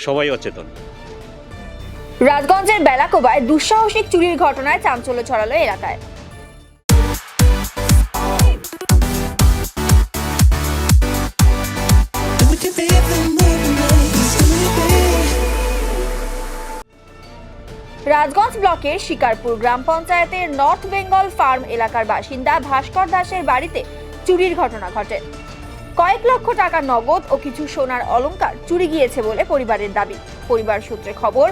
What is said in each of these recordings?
সবাই অচেতন। রাজগঞ্জের বেলাকোবায় দুঃসাহসিক চুরির ঘটনায় চাঞ্চল্য ছড়ালো এলাকায়। রাজগঞ্জ ব্লকের শিকারপুর গ্রাম পঞ্চায়েতের নর্থ বেঙ্গল ফার্ম এলাকার বাসিন্দা ভাস্কর দাসের বাড়িতে চুরির ঘটনা ঘটে। কয়েক লক্ষ টাকা নগদ ও কিছু সোনার অলংকার চুরি গিয়েছে বলে পরিবারের দাবি। পরিবার সূত্রে খবর,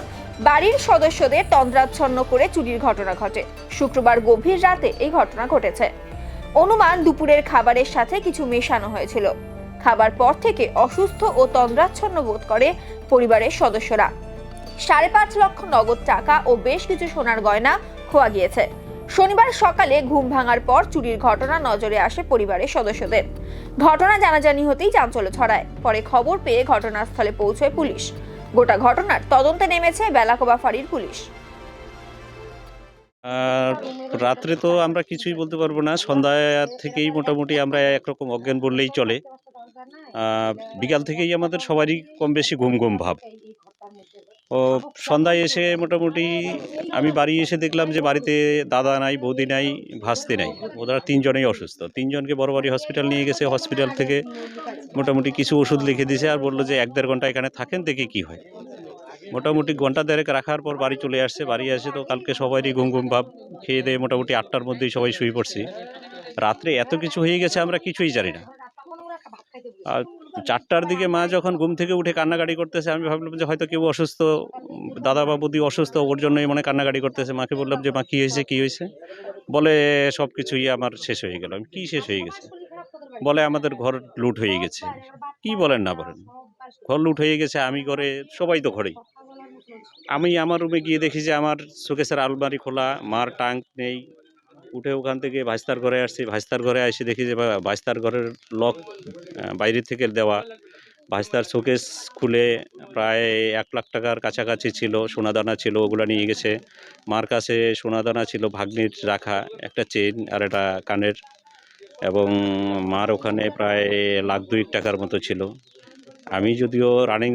বাড়ির সদস্যদের তন্দ্রাচ্ছন্ন করে চুরির ঘটনা ঘটে। শুক্রবার গভীর রাতে এই ঘটনা ঘটেছে। অনুমান দুপুরের খাবারের সাথে কিছু মেশানো হয়েছিল। খাবার পর থেকে অসুস্থ ও তন্দ্রাচ্ছন্ন বোধ করে পরিবারের সদস্যরা। 5.5 লক্ষ নগদ টাকা ও বেশ কিছু সোনার গয়না খোয়া গিয়েছে। শনিবার সকালে ঘুম ভাঙার পর চুরির ঘটনা নজরে আসে পরিবারের সদস্যদের। ঘটনা জানাজানি হতেই চাঞ্চল্য ছড়ায়। পরে খবর পেয়ে ঘটনাস্থলে পৌঁছয় পুলিশ। গোটা ঘটনার তদন্তে নেমেছে বেলাকোবা ফাঁড়ির পুলিশ। রাত্রে তো আমরা কিছুই বলতে পারবো না, সন্ধ্যা থেকেই মোটামুটি আমরা একরকম অজ্ঞান বললেই চলে। বিকাল থেকেই আমাদের সবারই কম বেশি ঘুম ঘুম ভাব। ও সন্ধ্যায় এসে মোটামুটি আমি বাড়ি এসে দেখলাম যে বাড়িতে দাদা নাই, বৌদি নাই, ভাস্তি নাই। ওরা 3 জনেই অসুস্থ। 3 জনকে বড়বাড়ি হসপিটাল নিয়ে গেছে। হসপিটাল থেকে মোটামুটি কিছু ওষুধ লিখে দিয়েছে আর বললো যে 1-1.5 ঘন্টা এখানে থাকেন, দেখি কি হয়। মোটামুটি ঘন্টা দেড়েক রাখার পর বাড়ি চলে আসছে। বাড়ি আসে তো কালকে সবারই ঘুম ঘুম ভাব। খেয়ে দিয়ে মোটামুটি 8টার মধ্যেই সবাই শুয়ে পড়ছি। রাত্রে এত কিছু হয়ে গেছে আমরা কিছুই জানি না। আর 4টার দিকে মা যখন ঘুম থেকে উঠে কান্নাকাটি করতেছে, আমি ভাবলাম যে হয়তো কেউ অসুস্থ, দাদা বা বৌদি অসুস্থ, ওর জন্যই মনে কান্নাকাটি করতেছে। মাকে বললাম যে মা কী হয়েছে কী হয়েছে? বলে সব কিছুই আমার শেষ হয়ে গেল। আমি কী শেষ হয়ে গেছে? বলে আমাদের ঘর লুট হয়ে গেছে। কি বলেন না বলেন, ঘর লুট হয়ে গেছে। আমি ঘরে, সবাই তো ঘরেই। আমি আমার রুমে গিয়ে দেখি যে আমার শোকেসের আলমারি খোলা, মার টাঙ্ক নেই। উঠে ওখান থেকে ভাইস্তার ঘরে আসছি। ভাইস্তার ঘরে এসে দেখি যে ভাইস্তার ঘরের লক বাইরে থেকে দেওয়া। ভাইস্তার শোকেস খুলে প্রায় 1 লাখ টাকার কাছাকাছি ছিল, সোনাদানা ছিল, ওগুলো নিয়ে গেছে। মার কাছে সোনাদানা ছিল ভাগ্নির রাখা, একটা চেইন আর একটা কানের, এবং মার ওখানে প্রায় 1,02,000 টাকার মতো ছিল। আমি যদিও রানিং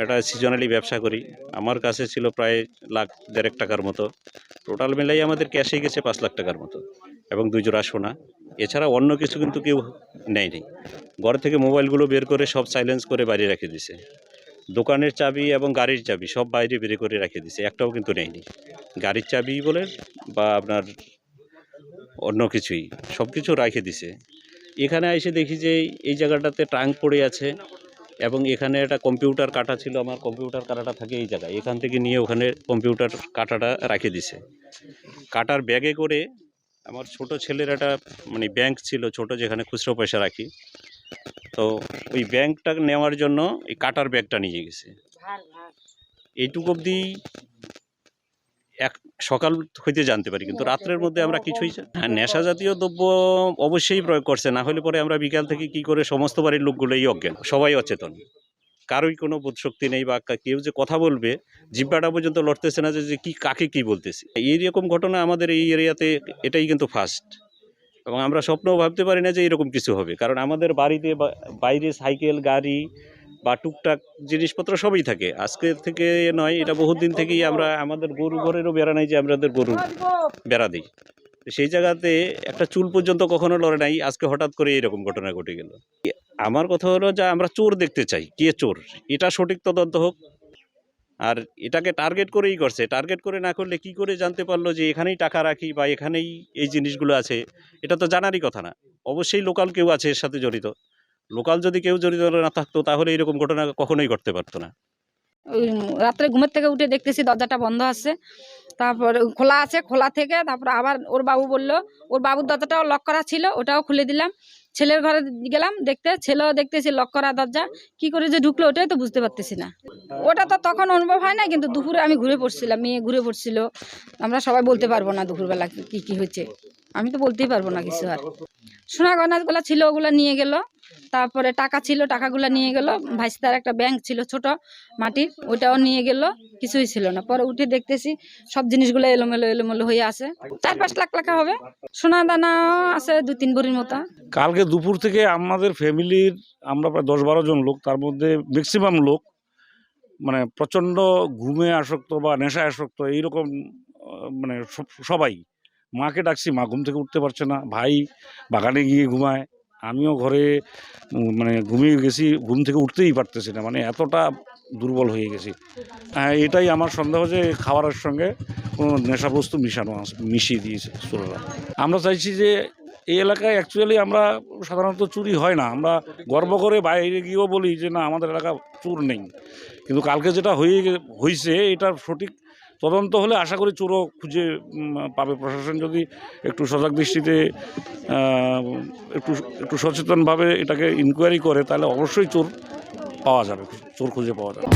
একটা সিজনালি ব্যবসা করি, আমার কাছে ছিল প্রায় 1,50,000 টাকার মতো। টোটাল মিলাই আমাদের ক্যাশে গেছে 5 লাখ টাকার মতো, এবং 2 জোড়া সোনা। এছাড়া অন্য কিছু কিন্তু কেউ নেয়নি। ঘর থেকে মোবাইলগুলো বের করে সব সাইলেন্স করে বাইরে রেখে দিছে। দোকানের চাবি এবং গাড়ির চাবি সব বাইরে বের করে রেখে দিছে, একটাও কিন্তু নেয়নি। গাড়ির চাবি বলে বা আপনার অন্য কিছুই, সব কিছু রেখে দিছে। এখানে এসে দেখি যে এই জায়গাটাতে ট্রাঙ্ক পড়ে আছে, এবং এখানে একটা কম্পিউটার কাটা ছিল। আমার কম্পিউটার কাটাটা থাকে এই জায়গায়, এখান থেকে নিয়ে ওখানে কম্পিউটার কাটাটা রেখে দিছে। কাটার ব্যাগে করে আমার ছোট ছেলের একটা ব্যাংক ছিল ছোট, যেখানে খুচরো পয়সা রাখি। তো ওই ব্যাংকটা নেওয়ার জন্য এই কাটার ব্যাগটা নিয়ে গেছে। এইটুকু অবধি সকাল হইতে জানতে পারি, কিন্তু রাত্রের মধ্যে আমরা কিছুই নেশা জাতীয় দ্রব্য অবশ্যই প্রয়োগ করছে, না হলে পরে আমরা বিকাল থেকে কি করে সমস্ত বাড়ির লোকগুলোই অজ্ঞান, সবাই অচেতন। কারোই কোনো বোধশক্তি নেই, বা কেউ যে কথা বলবে জিহ্বাটা পর্যন্ত লড়তেছে না যে কি কাকে কি বলতেছে। এইরকম ঘটনা আমাদের এই এরিয়াতে এটাই কিন্তু ফার্স্ট, এবং আমরা স্বপ্নও ভাবতে পারি না যে এরকম কিছু হবে। কারণ আমাদের বাড়িতে বাইরে সাইকেল, গাড়ি বা টুকটাক জিনিসপত্র সবই থাকে। আজকে থেকে নয়, এটা বহুত দিন থেকেই আমরা, আমাদের গরু ঘরেরও বেড়া নাই যে আমাদের গরু বেড়া দিই। সেই জায়গাতে একটা চুল পর্যন্ত কখনো লড়ে নাই, আজকে হঠাৎ করে এরকম ঘটনা ঘটে গেল। আমার কথা হলো যে আমরা চোর দেখতে চাই, কে চোর এটা সঠিক তদন্ত হোক। আর এটাকে টার্গেট করেই করছে, টার্গেট করে না করলে কি করে জানতে পারলো যে এখানেই টাকা রাখি বা এখানেই এই জিনিসগুলো আছে? এটা তো জানারই কথা না। অবশ্যই লোকাল কেউ আছে এর সাথে জড়িত। লোকাল যদি কেউ জড়িত না থাকতো তাহলে এরকম ঘটনা কখনোই ঘটতে পারতো না। ওই রাত্রে ঘুমের থেকে উঠে দেখতেছি দরজাটা বন্ধ আছে, তারপর খোলা আছে। খোলা থেকে তারপর আবার ওর বাবু বললো, ওর বাবুর দরজাটাও লক করা ছিল, ওটাও খুলে দিলাম। ছেলের ঘরে গেলাম দেখতে, ছেলেও দেখতেছি লক করা দরজা। কি করে যে ঢুকলো ওটাই তো বুঝতে পারতেছি না। ওটা তো তখন অনুভব হয় না, কিন্তু দুপুরে আমি ঘুরে পড়ছিলাম, মেয়ে ঘুরে পড়ছিল। আমরা সবাই বলতে পারবো না দুপুরবেলা কি কি হয়েছে, আমি তো বলতেই পারবো না কিছু। আর সোনা গয়নাগুলো ছিল ওগুলো নিয়ে গেল, তারপরে টাকা ছিল টাকাগুলো নিয়ে গেল। ভাইস্তার একটা ব্যাংক ছিল ছোট মাটির, ওটাও নিয়ে গেল, কিছুই ছিল না। পরে উঠে দেখতেছি সব জিনিসগুলো এলোমেলো এলোমেলো হয়ে আছে। 4-5 লাখ টাকা হবে। সোনা দানা আছে 2-3 ভরির মতো। কালকে দুপুর থেকে আমাদের ফ্যামিলির আমরা প্রায় 10-12 জন লোক, তার মধ্যে ম্যাক্সিমাম লোক মানে প্রচণ্ড ঘুমে আসক্ত বা নেশায় আসক্ত এইরকম মানে সবাই। মাকে ডাকছি, মা ঘুম থেকে উঠতে পারছে না, ভাই বাগানে গিয়ে ঘুমায়, আমিও ঘরে মানে ঘুমিয়ে গেছি, ঘুম থেকে উঠতেই পারতেছি না, মানে এতটা দুর্বল হয়ে গেছি। হ্যাঁ, এটাই আমার সন্দেহ যে খাবারের সঙ্গে কোনো নেশাবস্তু মিশিয়ে দিয়েছে চোরেরা। আমরা চাইছি যে এই এলাকায় অ্যাকচুয়ালি আমরা সাধারণত চুরি হয় না, আমরা গর্ব করে বাইরে গিয়েও বলি যে না আমাদের এলাকা চোর নেই, কিন্তু কালকে যেটা হয়েছে এটার সঠিক তদন্ত হলে আশা করি চোরও খুঁজে পাবে। প্রশাসন যদি একটু সজাগ দৃষ্টিতে একটু সচেতনভাবে এটাকে ইনকোয়ারি করে তাহলে অবশ্যই চোর পাওয়া যাবে, চোর খুঁজে পাওয়া যাবে।